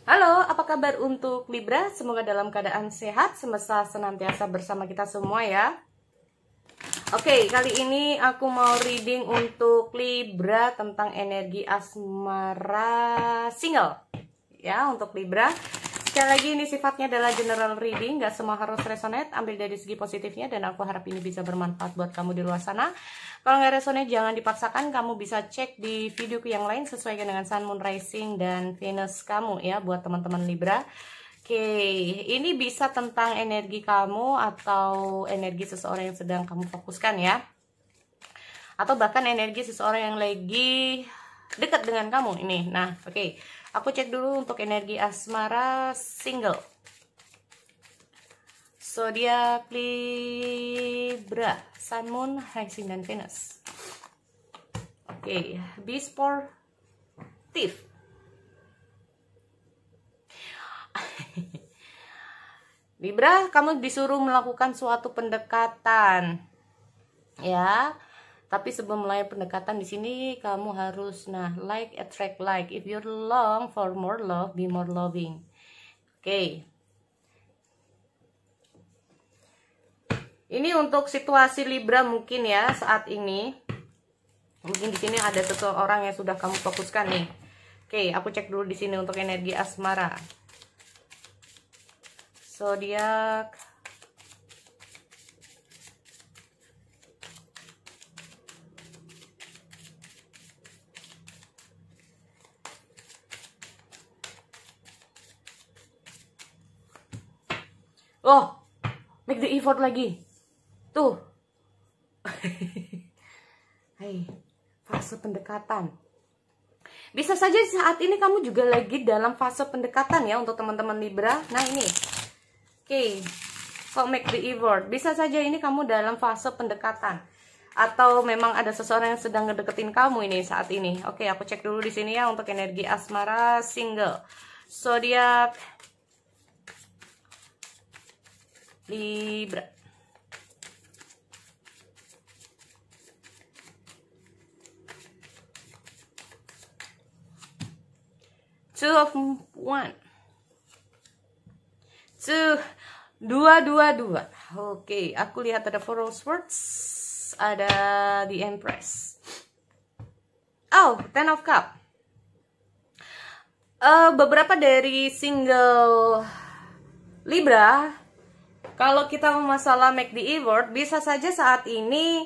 Halo, apa kabar untuk Libra? Semoga dalam keadaan sehat, semesta senantiasa bersama kita semua ya. Oke, kali ini aku mau reading untuk Libra tentang energi asmara single. Ya, untuk Libra. Sekali lagi ini sifatnya adalah general reading, gak semua harus resonate, ambil dari segi positifnya dan aku harap ini bisa bermanfaat buat kamu di luar sana. Kalau nggak resonate jangan dipaksakan, kamu bisa cek di videoku yang lain sesuaikan dengan Sun, Moon, Rising, dan Venus kamu ya buat teman-teman Libra. Oke, ini bisa tentang energi kamu atau energi seseorang yang sedang kamu fokuskan ya. Atau bahkan energi seseorang yang lagi dekat dengan kamu ini. Nah, oke. Aku cek dulu untuk energi asmara single. Zodiak Libra, Sun, Moon, Rising, dan Venus. Oke, be sportive. Libra, kamu disuruh melakukan suatu pendekatan. Ya. Tapi sebelum mulai pendekatan di sini kamu harus like attract like. If you're long for more love, be more loving. Oke. Ini untuk situasi Libra mungkin ya saat ini. Mungkin di sini ada seseorang yang sudah kamu fokuskan nih. Oke, aku cek dulu di sini untuk energi asmara. Zodiak Oh, make the effort lagi. Tuh. Hai, fase pendekatan. Bisa saja saat ini kamu juga lagi dalam fase pendekatan ya untuk teman-teman Libra. Nah, ini. Oke. Kok make the effort? Bisa saja ini kamu dalam fase pendekatan. Atau memang ada seseorang yang sedang ngedeketin kamu ini saat ini. Oke, aku cek dulu di sini ya untuk energi asmara single. Zodiak Libra. Two of one. Dua. Oke, aku lihat ada Four of Swords, ada the Empress. Oh, Ten of Cup. Beberapa dari single Libra, kalau kita masalah make the effort, bisa saja saat ini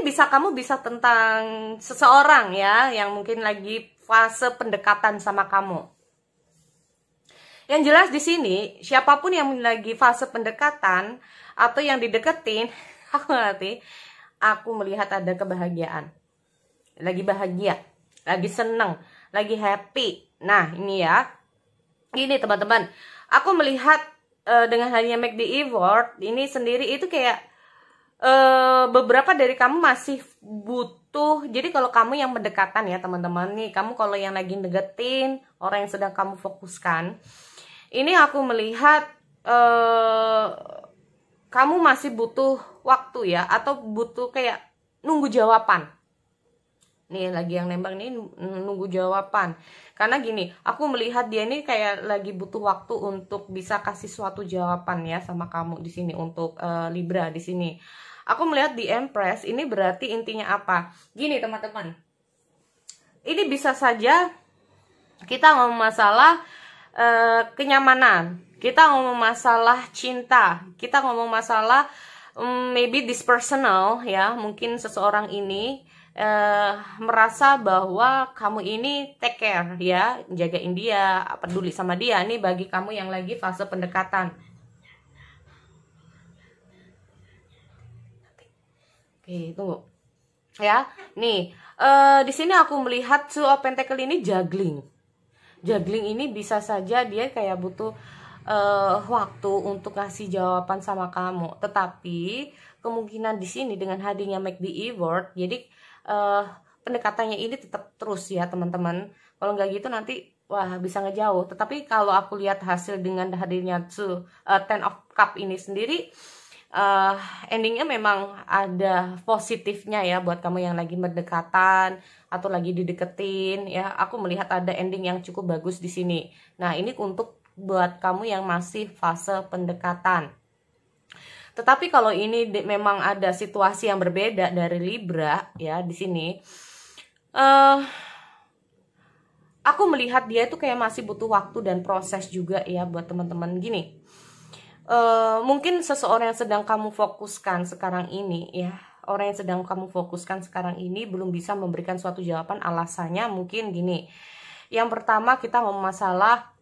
bisa kamu bisa tentang seseorang ya yang mungkin lagi fase pendekatan sama kamu. Yang jelas di sini siapapun yang lagi fase pendekatan atau yang dideketin, aku melihat ada kebahagiaan. Lagi bahagia, lagi seneng, lagi happy. Nah, ini ya. Ini teman-teman, aku melihat dengan hanya make the effort ini sendiri itu kayak beberapa dari kamu masih butuh. Jadi kalau kamu yang mendekatan ya teman-teman nih, kamu kalau yang lagi deketin orang yang sedang kamu fokuskan, ini aku melihat kamu masih butuh waktu ya, atau butuh kayak nunggu jawaban. Nih lagi yang nembak nih nunggu jawaban. Karena gini, aku melihat dia ini kayak lagi butuh waktu untuk bisa kasih suatu jawaban ya sama kamu di sini untuk Libra di sini. Aku melihat di Empress ini berarti intinya apa? Gini teman-teman. Ini bisa saja kita ngomong masalah kenyamanan. Kita ngomong masalah cinta. Kita ngomong masalah maybe this personal ya, mungkin seseorang ini merasa bahwa kamu ini take care ya, jagain dia, peduli sama dia. Nih bagi kamu yang lagi fase pendekatan. Oke, tunggu ya. Nih di sini aku melihat Two of Pentacle ini juggling. Juggling ini bisa saja dia kayak butuh waktu untuk kasih jawaban sama kamu. Tetapi kemungkinan di sini dengan hadirnya make the effort, jadi pendekatannya ini tetap terus ya teman-teman. Kalau nggak gitu nanti wah bisa ngejauh. Tetapi kalau aku lihat hasil dengan hadirnya Ten of Cup ini sendiri, uh, endingnya memang ada positifnya ya buat kamu yang lagi berdekatan atau lagi dideketin ya. Aku melihat ada ending yang cukup bagus di sini. Nah, ini untuk buat kamu yang masih fase pendekatan. Tetapi kalau ini memang ada situasi yang berbeda dari Libra ya di sini, aku melihat dia itu kayak masih butuh waktu dan proses juga ya buat teman-teman gini. Mungkin seseorang yang sedang kamu fokuskan sekarang ini ya, orang yang sedang kamu fokuskan sekarang ini belum bisa memberikan suatu jawaban. Alasannya mungkin gini. Yang pertama, kita ngomong masalah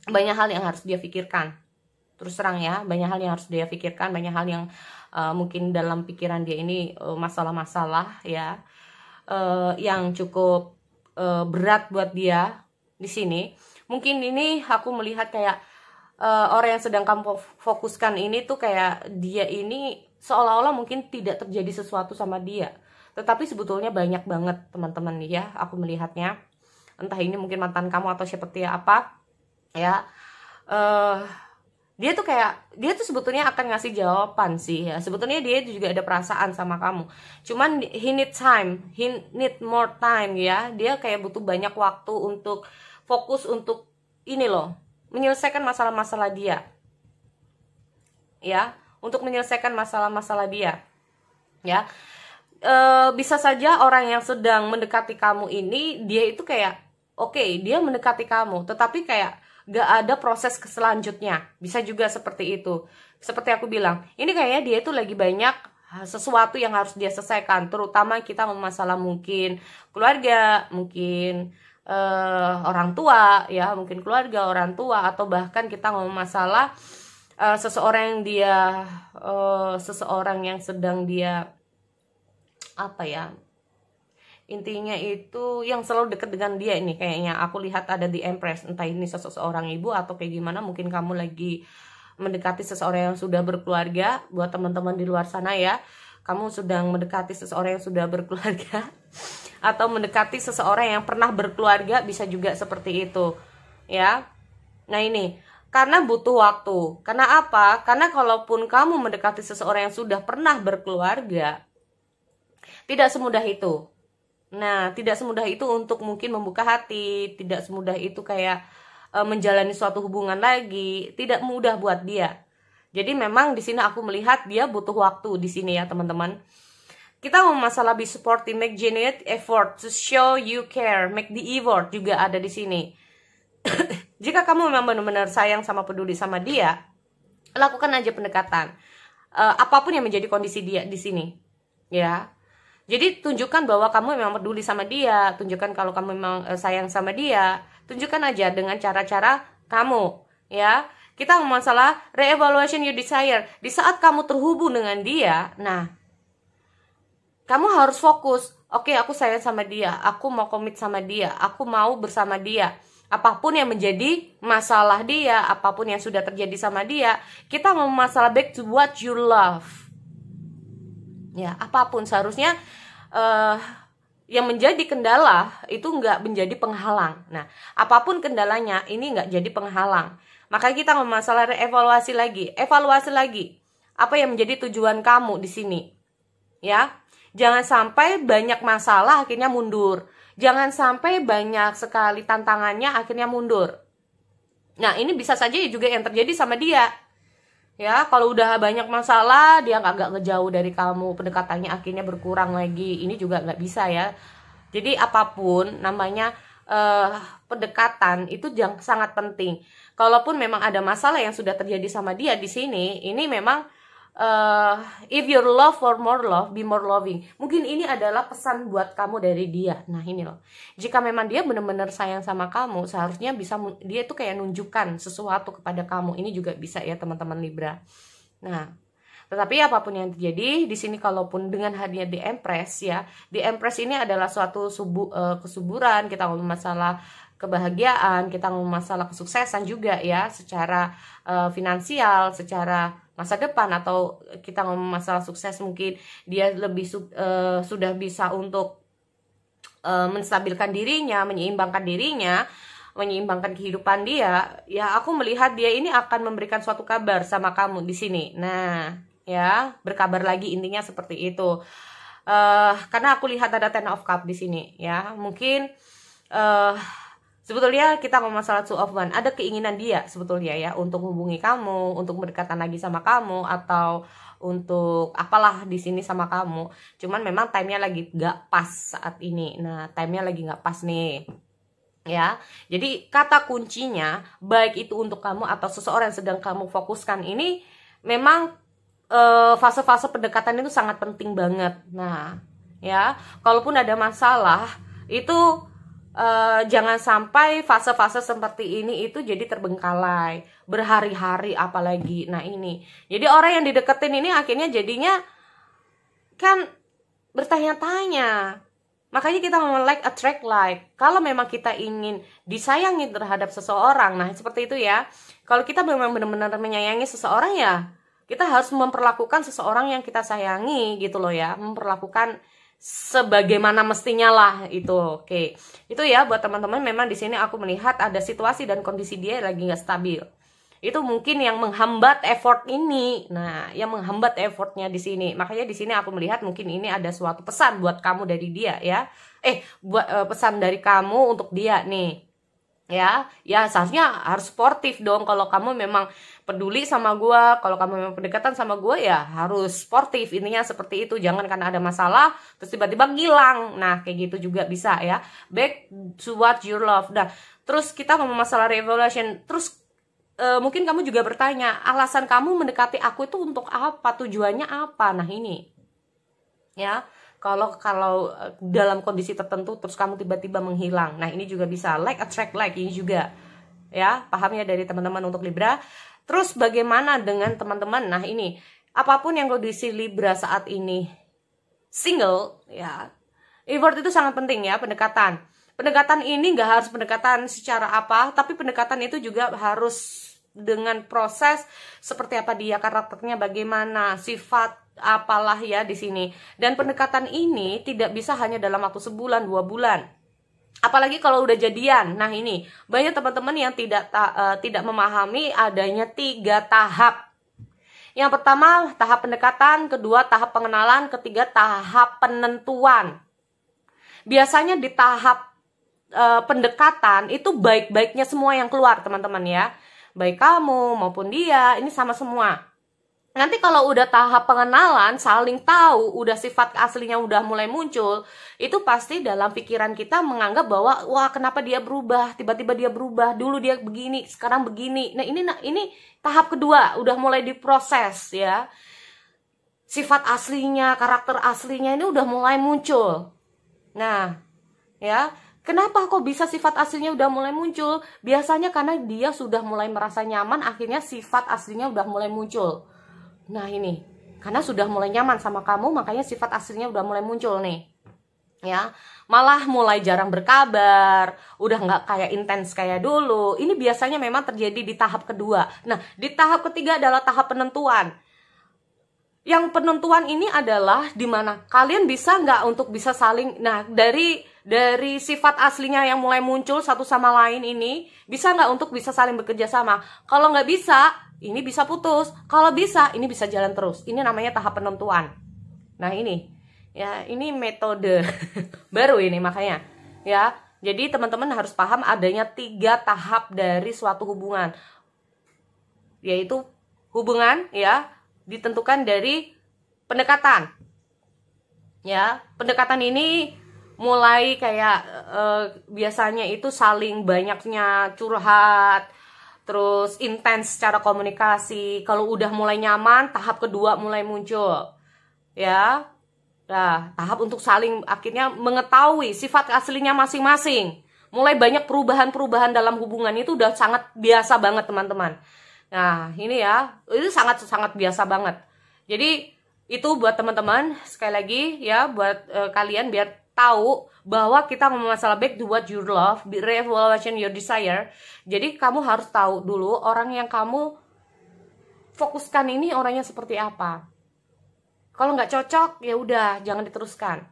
banyak hal yang harus dia pikirkan. Terus terang ya, banyak hal yang harus dia pikirkan, banyak hal yang mungkin dalam pikiran dia ini masalah-masalah ya, yang cukup berat buat dia di sini. Mungkin ini aku melihat kayak orang yang sedang kamu fokuskan ini tuh kayak dia ini seolah-olah mungkin tidak terjadi sesuatu sama dia, tetapi sebetulnya banyak banget teman-teman ya, aku melihatnya. Entah ini mungkin mantan kamu atau seperti apa ya. Dia tuh sebetulnya akan ngasih jawaban sih ya. Sebetulnya dia juga ada perasaan sama kamu. Cuman he need more time ya. Dia kayak butuh banyak waktu untuk fokus untuk ini loh, menyelesaikan masalah-masalah dia. Ya, untuk menyelesaikan masalah-masalah dia. Ya. Bisa saja orang yang sedang mendekati kamu ini dia itu kayak oke, dia mendekati kamu, tetapi kayak gak ada proses ke selanjutnya. Bisa juga seperti itu. Seperti aku bilang, ini kayaknya dia itu lagi banyak sesuatu yang harus dia selesaikan. Terutama kita ngomong masalah mungkin keluarga, mungkin orang tua ya, mungkin keluarga, orang tua, atau bahkan kita ngomong masalah seseorang yang sedang dia apa ya, intinya itu yang selalu dekat dengan dia. Ini kayaknya aku lihat ada di Empress, entah ini seseorang ibu atau kayak gimana. Mungkin kamu lagi mendekati seseorang yang sudah berkeluarga. Buat teman-teman di luar sana ya, kamu sedang mendekati seseorang yang sudah berkeluarga atau mendekati seseorang yang pernah berkeluarga, bisa juga seperti itu ya. Nah ini karena butuh waktu. Karena apa? Karena kalaupun kamu mendekati seseorang yang sudah pernah berkeluarga, tidak semudah itu. Nah, tidak semudah itu untuk mungkin membuka hati, tidak semudah itu kayak menjalani suatu hubungan lagi, tidak mudah buat dia. Jadi memang di sini aku melihat dia butuh waktu di sini ya, teman-teman. Kita mau masalah be supportive, make genuine effort to show you care, make the effort juga ada di sini. Jika kamu memang benar-benar sayang sama peduli sama dia, lakukan aja pendekatan. Apapun yang menjadi kondisi dia di sini. Ya. Jadi tunjukkan bahwa kamu memang peduli sama dia, tunjukkan kalau kamu memang sayang sama dia, tunjukkan aja dengan cara-cara kamu, ya. Kita ngomong masalah re-evaluation your desire. Di saat kamu terhubung dengan dia, nah, kamu harus fokus. Oke, aku sayang sama dia, aku mau komit sama dia, aku mau bersama dia. Apapun yang menjadi masalah dia, apapun yang sudah terjadi sama dia, kita ngomong masalah back to what you love. Ya, apapun seharusnya yang menjadi kendala itu nggak menjadi penghalang. Nah, apapun kendalanya ini nggak jadi penghalang. Maka kita ngomong masalah evaluasi lagi, apa yang menjadi tujuan kamu di sini, ya. Jangan sampai banyak masalah akhirnya mundur. Jangan sampai banyak sekali tantangannya akhirnya mundur. Nah, ini bisa saja juga yang terjadi sama dia. Ya, kalau udah banyak masalah, dia agak ngejauh dari kamu, pendekatannya akhirnya berkurang lagi. Ini juga nggak bisa ya. Jadi apapun namanya pendekatan itu sangat penting. Kalaupun memang ada masalah yang sudah terjadi sama dia di sini, ini memang if your love for more love, be more loving. Mungkin ini adalah pesan buat kamu dari dia. Nah ini loh, jika memang dia benar-benar sayang sama kamu, seharusnya bisa dia tuh kayak nunjukkan sesuatu kepada kamu. Ini juga bisa ya teman-teman Libra. Nah, tetapi apapun yang terjadi di sini, kalaupun dengan hadirnya di Empress ya, di Empress ini adalah suatu kesuburan. Kita ngomong masalah kebahagiaan, kita ngomong masalah kesuksesan juga ya, secara finansial, secara masa depan, atau kita ngomong masalah sukses, mungkin dia lebih sudah bisa untuk menstabilkan dirinya, menyeimbangkan kehidupan dia. Ya, aku melihat dia ini akan memberikan suatu kabar sama kamu di sini. Nah, ya, berkabar lagi, intinya seperti itu. Karena aku lihat ada Ten of Cup di sini, ya. Mungkin sebetulnya kita ngomong masalah Two of Wands, ada keinginan dia sebetulnya ya untuk hubungi kamu, untuk berdekatan lagi sama kamu, atau untuk apalah di sini sama kamu. Cuman memang timenya lagi gak pas saat ini. Nah, timenya lagi gak pas nih, ya. Jadi kata kuncinya, baik itu untuk kamu atau seseorang yang sedang kamu fokuskan ini, memang fase-fase pendekatan itu sangat penting banget. Nah, ya, kalaupun ada masalah itu jangan sampai fase-fase seperti ini itu jadi terbengkalai berhari-hari apalagi. Nah, ini jadi orang yang dideketin ini akhirnya jadinya kan bertanya-tanya. Makanya kita ngomong like attract like. Kalau memang kita ingin disayangi terhadap seseorang, nah seperti itu ya. Kalau kita memang benar-benar menyayangi seseorang, ya kita harus memperlakukan seseorang yang kita sayangi gitu loh ya. Memperlakukan sebagaimana mestinya lah itu. Oke. Itu ya buat teman-teman, memang di sini aku melihat ada situasi dan kondisi dia lagi nggak stabil. Itu mungkin yang menghambat effort ini. Nah, yang menghambat effortnya di sini. Makanya di sini aku melihat mungkin ini ada suatu pesan buat kamu dari dia ya. Buat pesan dari kamu untuk dia nih. Ya seharusnya harus sportif dong. Kalau kamu memang peduli sama gue, kalau kamu memang pendekatan sama gue, ya harus sportif. Intinya seperti itu. Jangan karena ada masalah terus tiba-tiba ngilang. Nah, kayak gitu juga bisa ya. Back to what you love. Nah, terus kita ngomong masalah revelation. Terus mungkin kamu juga bertanya, alasan kamu mendekati aku itu untuk apa? Tujuannya apa? Nah, ini ya. Kalau dalam kondisi tertentu terus kamu tiba-tiba menghilang. Nah, ini juga bisa like attract like, ini juga. Ya, paham ya dari teman-teman untuk Libra. Terus bagaimana dengan teman-teman? Nah, ini apapun yang kondisi Libra saat ini single, ya. Effort itu sangat penting ya, pendekatan. Pendekatan ini nggak harus pendekatan secara apa, tapi pendekatan itu juga harus dengan proses seperti apa dia, karakternya bagaimana, sifat apalah ya di sini. Dan pendekatan ini tidak bisa hanya dalam waktu sebulan, 2 bulan. Apalagi kalau udah jadian. Nah, ini banyak teman-teman yang tidak memahami adanya 3 tahap. Yang pertama tahap pendekatan, kedua tahap pengenalan, ketiga tahap penentuan. Biasanya di tahap pendekatan itu baik-baiknya semua yang keluar, teman-teman ya. Baik kamu maupun dia, ini sama semua. Nanti kalau udah tahap pengenalan, saling tahu, udah sifat aslinya udah mulai muncul, itu pasti dalam pikiran kita menganggap bahwa wah, kenapa dia berubah, tiba-tiba dia berubah, dulu dia begini, sekarang begini. Nah, ini tahap kedua, udah mulai diproses ya. Sifat aslinya, karakter aslinya ini udah mulai muncul. Nah, ya, kenapa kok bisa sifat aslinya udah mulai muncul? Biasanya karena dia sudah mulai merasa nyaman, akhirnya sifat aslinya udah mulai muncul. Nah, ini karena sudah mulai nyaman sama kamu, makanya sifat aslinya udah mulai muncul nih. Ya, malah mulai jarang berkabar, udah nggak kayak intens kayak dulu. Ini biasanya memang terjadi di tahap kedua. Nah, di tahap ketiga adalah tahap penentuan. Yang penentuan ini adalah dimana kalian bisa nggak untuk bisa saling, nah dari sifat aslinya yang mulai muncul satu sama lain ini, bisa nggak untuk bisa saling bekerja sama. Kalau nggak bisa, ini bisa putus. Kalau bisa, ini bisa jalan terus. Ini namanya tahap penentuan. Nah, ini ya, ini metode baru ini makanya ya. Jadi teman-teman harus paham adanya 3 tahap dari suatu hubungan, yaitu hubungan ya ditentukan dari pendekatan. Ya, pendekatan ini mulai kayak biasanya itu saling banyaknya curhat, terus intens secara komunikasi. Kalau udah mulai nyaman, tahap kedua mulai muncul. Ya. Nah, tahap untuk saling akhirnya mengetahui sifat aslinya masing-masing. Mulai banyak perubahan-perubahan dalam hubungan itu udah sangat biasa banget, teman-teman. Nah, ini ya, itu sangat-sangat biasa banget. Jadi, itu buat teman-teman, sekali lagi ya, buat kalian biar tahu bahwa kita ngomong masalah back to what you love, revelation your desire. Jadi, kamu harus tahu dulu orang yang kamu fokuskan ini orangnya seperti apa. Kalau nggak cocok, ya udah, jangan diteruskan.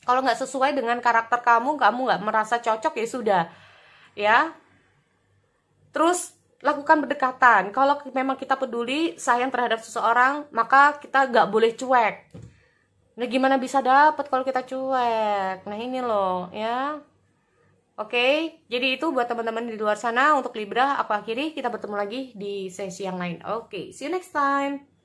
Kalau nggak sesuai dengan karakter kamu nggak merasa cocok, ya sudah. Ya. Terus, lakukan berdekatan. Kalau memang kita peduli, sayang terhadap seseorang, maka kita nggak boleh cuek. Nah, gimana bisa dapat kalau kita cuek? Nah, ini loh, ya. Oke, jadi itu buat teman-teman di luar sana untuk Libra. Aku akhiri, kita bertemu lagi di sesi yang lain. Oke, see you next time.